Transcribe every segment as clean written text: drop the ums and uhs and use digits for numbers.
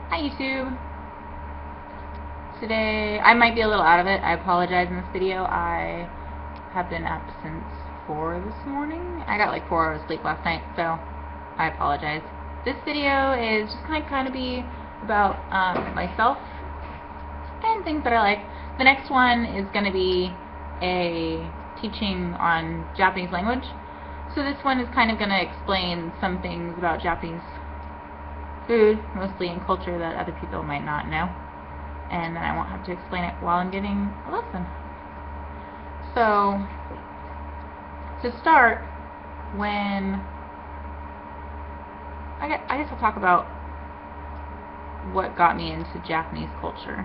Hi YouTube. Today, I might be a little out of it. I apologize in this video. I have been up since 4 this morning. I got like 4 hours sleep last night, so I apologize. This video is just going to kind of be about myself and things that I like. The next one is going to be a teaching on Japanese language. So this one is kind of going to explain some things about Japanese food, mostly in culture, that other people might not know, and then I won't have to explain it while I'm giving a lesson. So to start, I guess I'll talk about what got me into Japanese culture.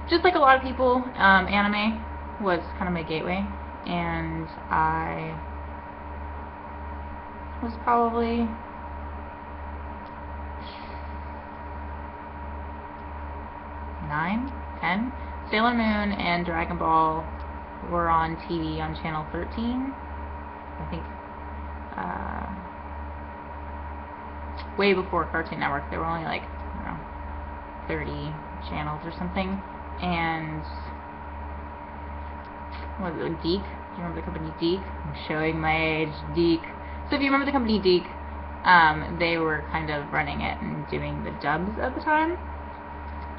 Just like a lot of people, anime was kind of my gateway, and I was probably 9, 10. Sailor Moon and Dragon Ball were on TV on channel 13. I think way before Cartoon Network. There were only like, I don't know, 30 channels or something. And what was it, Deke? Do you remember the company Deke? I'm showing my age, Deke. So if you remember the company Deke, they were kind of running it and doing the dubs at the time.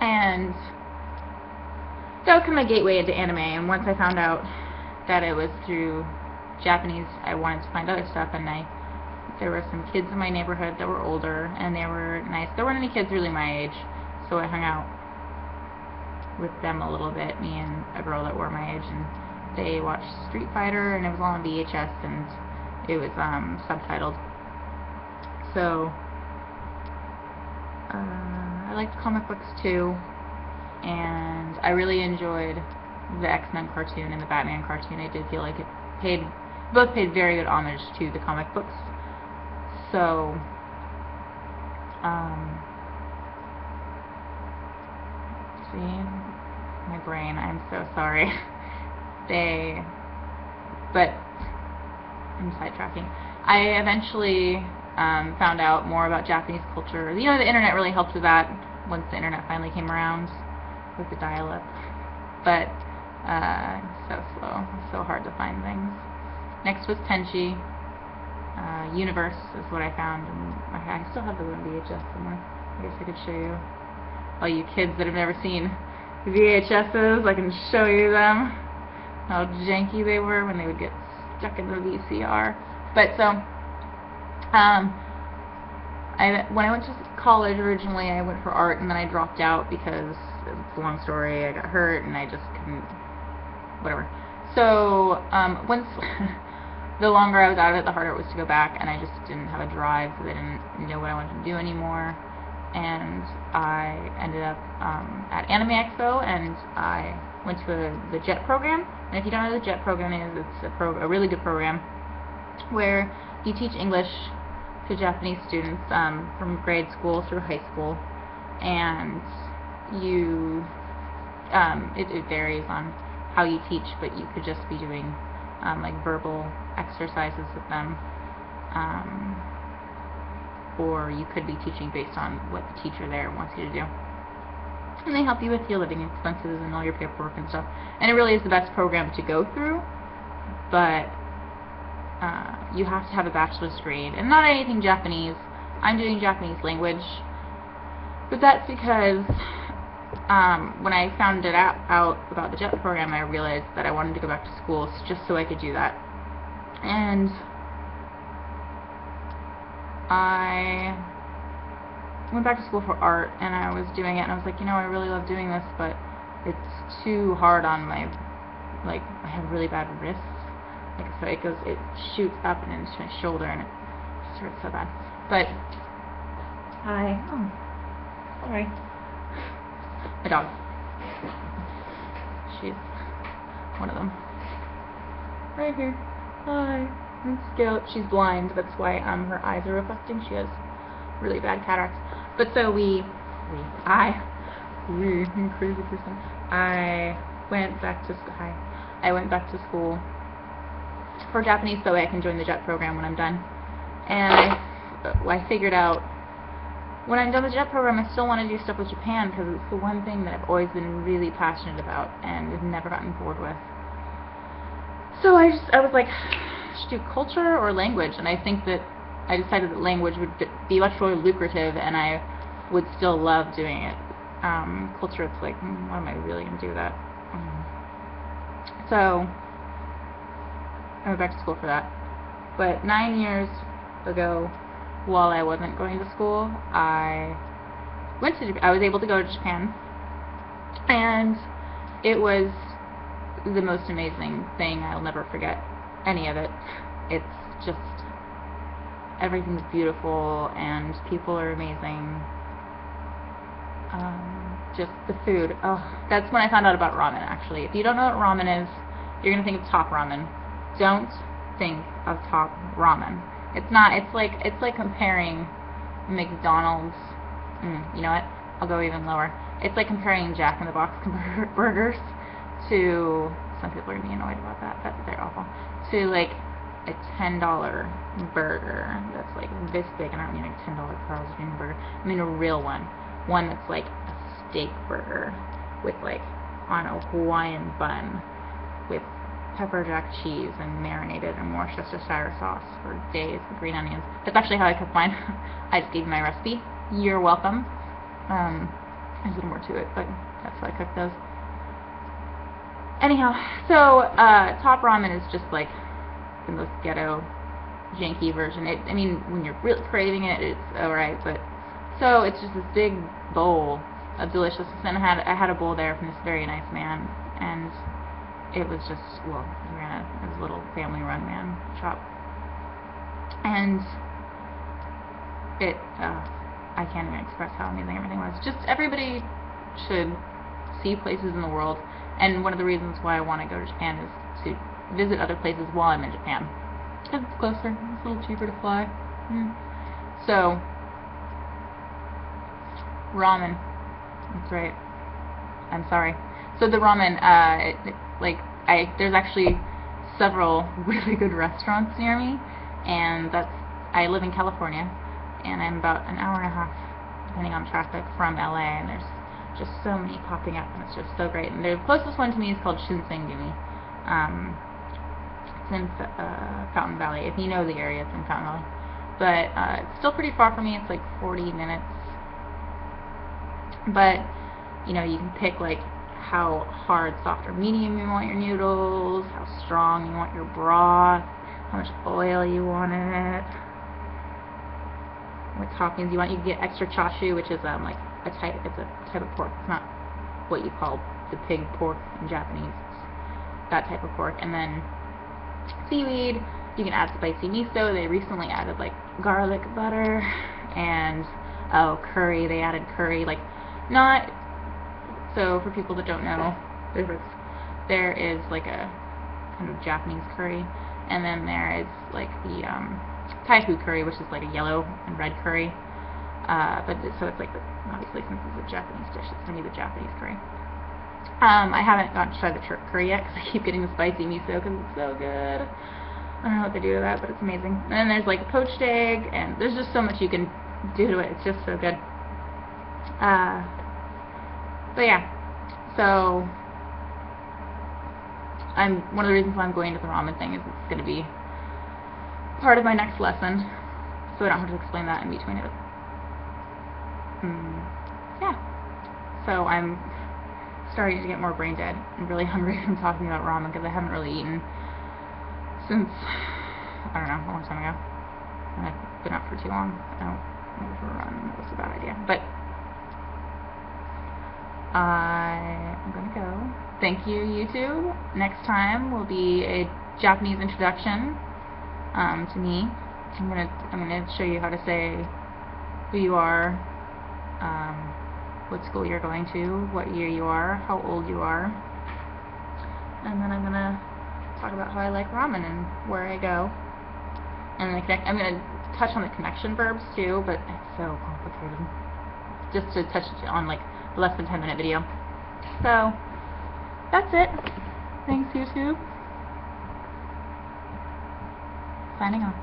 And that was kind of my gateway into anime, and once I found out that it was through Japanese, I wanted to find other stuff, and there were some kids in my neighborhood that were older, and they were nice. There weren't any kids really my age, so I hung out with them a little bit, me and a girl that were my age, and they watched Street Fighter, and it was all on VHS, and it was subtitled. So I liked comic books too, and I really enjoyed the X-Men cartoon and the Batman cartoon. I did feel like it both paid very good homage to the comic books. So see, my brain, I'm so sorry. But I'm sidetracking. I eventually found out more about Japanese culture. You know, the internet really helped with that once the internet finally came around with the dial-up. But so slow, so hard to find things. Next was Tenchi. Universe is what I found, and I still have the VHS somewhere. I guess I could show you. All you kids that have never seen VHSs, I can show you them. How janky they were when they would get stuck in the VCR. But so, when I went to college originally, I went for art, and then I dropped out because it's a long story. I got hurt, and I just couldn't, whatever. So once the longer I was out of it, the harder it was to go back, and I just didn't have a drive, because I didn't know what I wanted to do anymore. And I ended up at Anime Expo, and I went to the JET program. And if you don't know what the JET program is, it's a really good program where you teach English to Japanese students from grade school through high school, and it varies on how you teach, but you could just be doing like verbal exercises with them, or you could be teaching based on what the teacher there wants you to do. And they help you with your living expenses and all your paperwork and stuff. And it really is the best program to go through, but you have to have a bachelor's degree, and not anything Japanese. I'm doing Japanese language, but that's because when I found it out about the JET program, I realized that I wanted to go back to school just so I could do that. And I went back to school for art, and I was doing it, and I was like, you know, I really love doing this, but it's too hard on my, like, I have really bad wrists. Like, so it shoots up and into my shoulder, and it just hurts so bad. But sorry. My dog. She's one of them. Right here. Hi. And Scout. She's blind. That's why her eyes are reflecting. She has really bad cataracts. But so I'm a crazy person. I went back to school for Japanese so I can join the JET program when I'm done. And I figured out when I'm done with the JET program, I still want to do stuff with Japan because it's the one thing that I've always been really passionate about and have never gotten bored with. So I was like, I should do culture or language, and I think that I decided that language would be much more lucrative, and I would still love doing it. Culture, it's like, what am I really going to do with that? So I went back to school for that. But 9 years ago, while I wasn't going to school, I was able to go to Japan, and it was the most amazing thing. I'll never forget any of it. It's just, everything's beautiful and people are amazing. Just the food. Oh, that's when I found out about ramen, actually. If you don't know what ramen is, you're going to think of Top Ramen. Don't think of Top Ramen. It's not. It's like comparing McDonald's. You know what? I'll go even lower. It's like comparing Jack in the Box burgers to, some people are going to be annoyed about that. They're awful. To like a $10 burger that's like this big, and I don't mean like $10 Carl's Jr. burger. I mean a real one that's like a steak burger with like on a Hawaiian bun with pepper jack cheese and marinated in Worcestershire sauce for days with green onions. That's actually how I cook mine. I just gave you my recipe. You're welcome. There's a little more to it, but that's how I cook those. Anyhow, so Top Ramen is just like the most ghetto, janky version. I mean, when you're really craving it, it's alright, but so it's just this big bowl of deliciousness, and I had a bowl there from this very nice man, and it was just, well, he ran a little family-run man shop, and it, I can't even express how amazing everything was. Just everybody should see places in the world, and one of the reasons why I want to go to Japan is to visit other places while I'm in Japan, because it's closer, it's a little cheaper to fly. So, ramen. That's right. I'm sorry. So the ramen, there's actually several really good restaurants near me, and I live in California, and I'm about an hour and a half, depending on traffic, from LA, and there's just so many popping up, and it's just so great. And the closest one to me is called Shinsengumi. It's in Fountain Valley. If you know the area, it's in Fountain Valley. But it's still pretty far from me. It's like 40 minutes. But, you know, you can pick like how hard, soft, or medium you want your noodles, how strong you want your broth, how much oil you want in it, what toppings you want. You can get extra chashu, which is like it's a type of pork. It's not what you call the pig pork in Japanese. It's that type of pork. And then seaweed. You can add spicy miso. They recently added like garlic butter and curry. They added curry, like not. So for people that don't know, there is like a kind of Japanese curry, and then there is like the Thai curry, which is like a yellow and red curry. So it's like obviously since it's a Japanese dish, it's gonna be the Japanese curry. I haven't gotten to try the Turk curry yet because I keep getting the spicy miso because it's so good. I don't know what they do to that, but it's amazing. And then there's like a poached egg, and there's just so much you can do to it. It's just so good. But yeah, so one of the reasons why I'm going to the ramen thing is it's going to be part of my next lesson, so I don't have to explain that in between it. Yeah, so I'm starting to get more brain dead and really hungry from talking about ramen because I haven't really eaten since, I don't know, a long time ago. And I've been up for too long. I don't know if we're running. That was a bad idea. But I'm going to go. Thank you, YouTube. Next time will be a Japanese introduction to me. I'm gonna show you how to say who you are, what school you're going to, what year you are, how old you are, and then I'm gonna talk about how I like ramen and where I go. And then I'm gonna touch on the connection verbs too, but it's so complicated. Just to touch on like a less than 10-minute video. So that's it. Thanks, YouTube. Signing off.